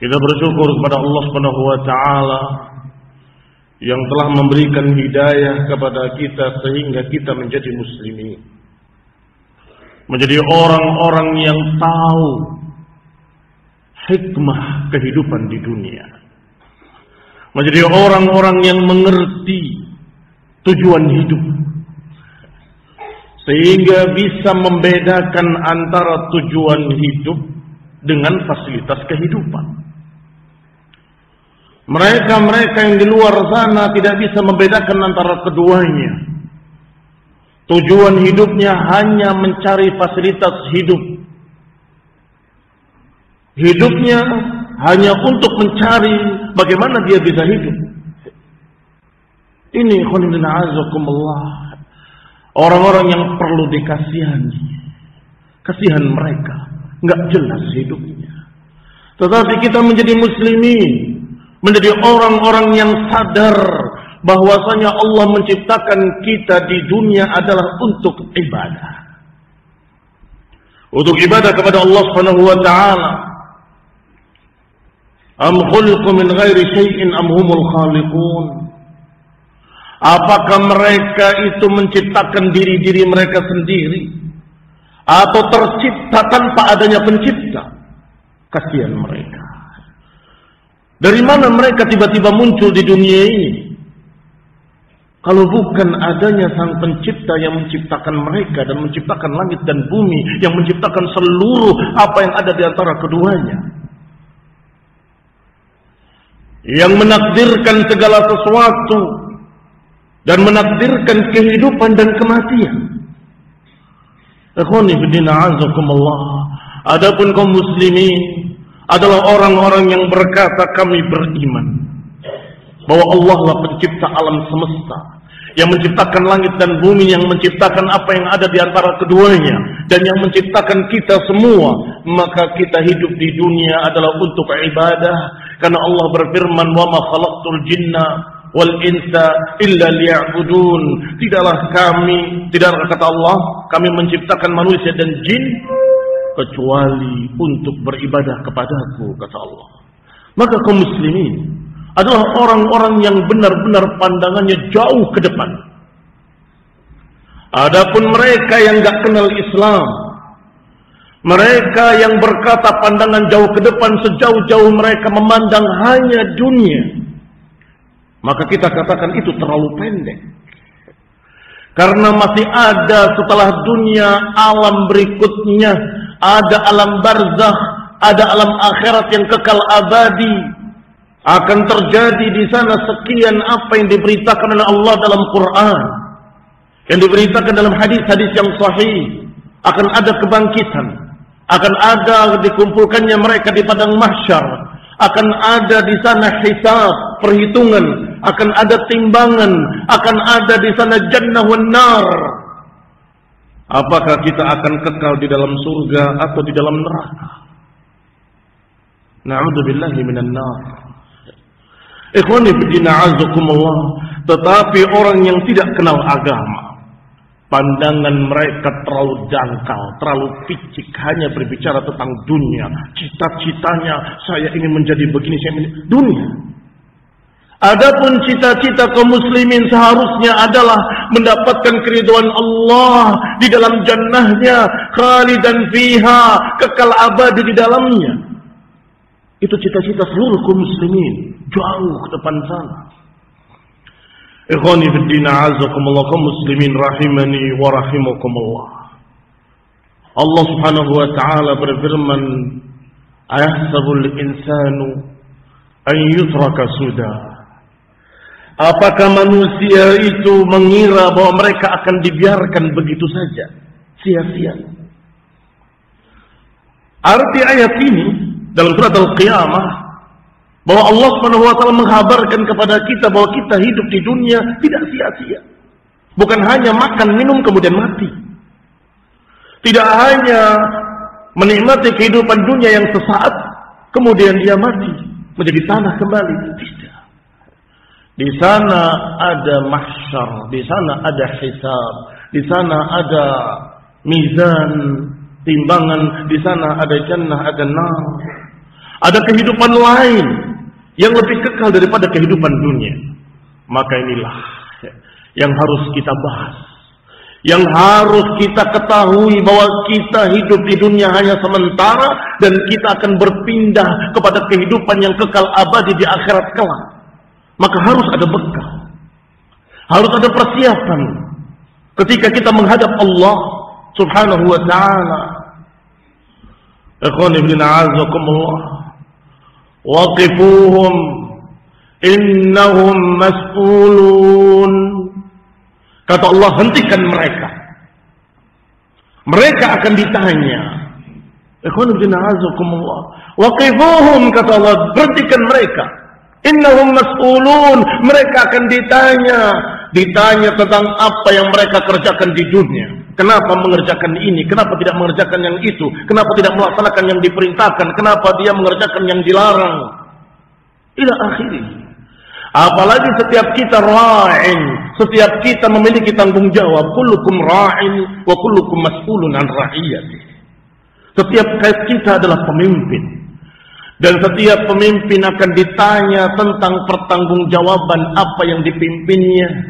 Kita bersyukur kepada Allah Subhanahu wa taala yang telah memberikan hidayah kepada kita sehingga kita menjadi muslimin. Menjadi orang-orang yang tahu hikmah kehidupan di dunia. Menjadi orang-orang yang mengerti tujuan hidup. Sehingga bisa membedakan antara tujuan hidup dengan fasilitas kehidupan. Mereka-mereka yang di luar sana tidak bisa membedakan antara keduanya. Tujuan hidupnya hanya mencari fasilitas hidup. Hidupnya hanya untuk mencari bagaimana dia bisa hidup. Ini khonilina azakumullah, orang-orang yang perlu dikasihani. Kasihan mereka, nggak jelas hidupnya. Tetapi kita menjadi muslimin, menjadi orang-orang yang sadar bahwasanya Allah menciptakan kita di dunia adalah untuk ibadah. Untuk ibadah kepada Allah Subhanahu wa taala. Am khuliqu min ghairi syai'in am humul khaliqun? Apakah mereka itu menciptakan diri-diri mereka sendiri atau tercipta tanpa adanya pencipta? Kasihan mereka. Dari mana mereka tiba-tiba muncul di dunia ini? Kalau bukan adanya sang pencipta yang menciptakan mereka dan menciptakan langit dan bumi, yang menciptakan seluruh apa yang ada di antara keduanya, yang menakdirkan segala sesuatu dan menakdirkan kehidupan dan kematian. Ikhwani fillah azakumullah. Adapun kaum muslimin adalah orang-orang yang berkata kami beriman bahwa Allah lah pencipta alam semesta, yang menciptakan langit dan bumi, yang menciptakan apa yang ada di antara keduanya, dan yang menciptakan kita semua. Maka kita hidup di dunia adalah untuk ibadah, karena Allah berfirman, wa ma khalaqtul jinna wal insa illa liya'budun. Tidaklah kata Allah, kami menciptakan manusia dan jin kecuali untuk beribadah kepadaku, kata Allah. Maka kaum muslimin adalah orang-orang yang benar-benar pandangannya jauh ke depan. Adapun mereka yang gak kenal Islam, mereka yang berkata pandangan jauh ke depan, sejauh-jauh mereka memandang hanya dunia, maka kita katakan itu terlalu pendek. Karena masih ada setelah dunia alam berikutnya, ada alam barzakh, ada alam akhirat yang kekal abadi. Akan terjadi di sana sekian apa yang diberitakan oleh Allah dalam Quran, yang diberitakan dalam hadis-hadis yang sahih. Akan ada kebangkitan, akan ada dikumpulkannya mereka di padang mahsyar, akan ada di sana hisab, perhitungan, akan ada timbangan, akan ada di sana jannah wan nar. Apakah kita akan kekal di dalam surga atau di dalam neraka? Na'udzubillahi minan nar. Ikhwani fillah azakumullah. Tetapi orang yang tidak kenal agama, pandangan mereka terlalu dangkal, terlalu picik, hanya berbicara tentang dunia. Cita-citanya, saya ingin menjadi begini, saya ingin dunia. Adapun cita-cita kaum muslimin seharusnya adalah mendapatkan keridhaan Allah di dalam jannahnya, khalidan fiha, kekal abadi di dalamnya. Itu cita-cita seluruh kaum muslimin, jauh ke depan sana. Ikhwani fid din a'azzakumullah, kaum muslimin rahimani wa rahimakumullah. Allah Subhanahu wa taala berfirman, "Ayahsabul insanu an yutraka suda?" Apakah manusia itu mengira bahwa mereka akan dibiarkan begitu saja, sia-sia? Arti ayat ini dalam surat Al-Qiyamah bahwa Allah Subhanahu wa taala menghabarkan kepada kita bahwa kita hidup di dunia tidak sia-sia. Bukan hanya makan, minum kemudian mati. Tidak hanya menikmati kehidupan dunia yang sesaat kemudian dia mati menjadi tanah kembali. Tidak. Di sana ada mahsyar, di sana ada hisab, di sana ada mizan, timbangan, di sana ada jannah, ada nar. ada kehidupan lain yang lebih kekal daripada kehidupan dunia. Maka inilah yang harus kita bahas, yang harus kita ketahui, bahwa kita hidup di dunia hanya sementara dan kita akan berpindah kepada kehidupan yang kekal abadi di akhirat kelak. Maka harus ada bekal, harus ada persiapan ketika kita menghadap Allah Subhanahu wa ta'ala. Ikhwan ibn a'azakumullah, waqifuhum innahum mas'ulun. Kata Allah, hentikan mereka, mereka akan ditanya. Ikhwan ibn a'azakumullah, waqifuhum, kata Allah, berhentikan mereka. Innahum mas'ulun, mereka akan ditanya tentang apa yang mereka kerjakan di dunia. Kenapa mengerjakan ini, kenapa tidak mengerjakan yang itu, kenapa tidak melaksanakan yang diperintahkan, kenapa dia mengerjakan yang dilarang, ila akhirih. Apalagi setiap kita ra'in, setiap kita memiliki tanggung jawab. Kullukum ra'in wa kullukum mas'ulun an ra'iyati. Setiap kita adalah pemimpin, dan setiap pemimpin akan ditanya tentang pertanggungjawaban apa yang dipimpinnya.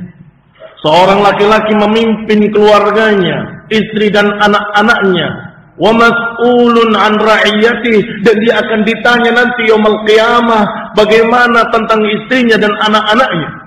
Seorang laki-laki memimpin keluarganya, istri dan anak-anaknya, wa mas'ulun an ra'iyati, dan dia akan ditanya nanti yaumul qiyamah bagaimana tentang istrinya dan anak-anaknya.